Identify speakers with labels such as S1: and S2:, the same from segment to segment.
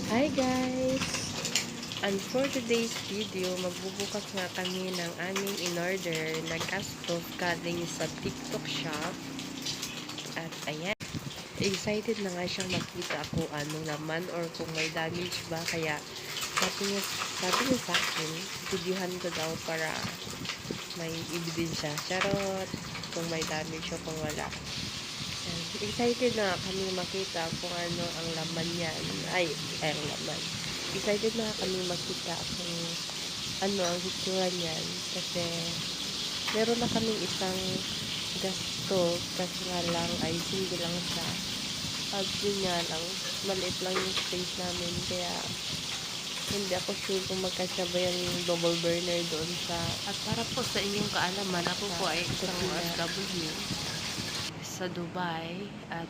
S1: Hi guys! And for today's video, magbubukas nga kami ng aming in-order na gas stove galing sa TikTok shop. At ayan, excited na nga siyang makita kung anong laman or kung may damage ba. Kaya sabi niya sa akin, videohan ko daw para may ebidensya. Charot! Kung may damage o kung wala. Excited na kami makita kung ano ang laman yan. Ang laman. Excited na kami makita kung ano ang hitsura niyan. Kasi, meron na kaming isang gas stove. Kasi nga lang ay hindi lang siya. At yun nga lang, maliit lang yung space namin. Kaya, hindi ako sure kung magkasabay yung double burner doon sa...
S2: At para po sa inyong kaalaman, ako po ay isang OFW sa Dubai at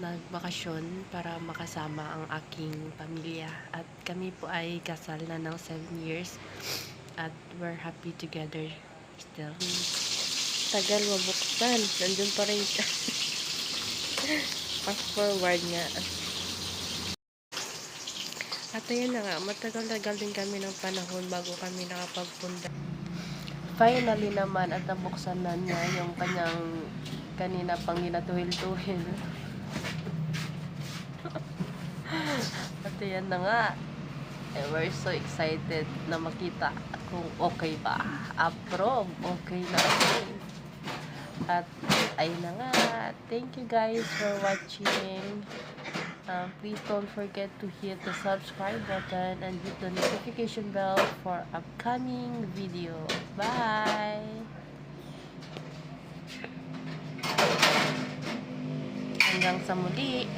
S2: nagbakasyon para makasama ang aking pamilya. At kami po ay kasal na ng 7 years at we're happy together still.
S1: Tagal mabuksan. Nandun pa rin siya. Fast forward nga. At ayan na nga, matagal-tagal din kami ng panahon bago kami nakapagpunta. Finally naman at nabuksan na niya yung kanyang kanina pang ginatuhil-tuhil. At ayan na nga. We're so excited na makita kung okay ba. Approve. Okay na okay. At ayun na nga. Thank you guys for watching. Please don't forget to hit the subscribe button and hit the notification bell for upcoming video. Bye! Hanggang sa muli!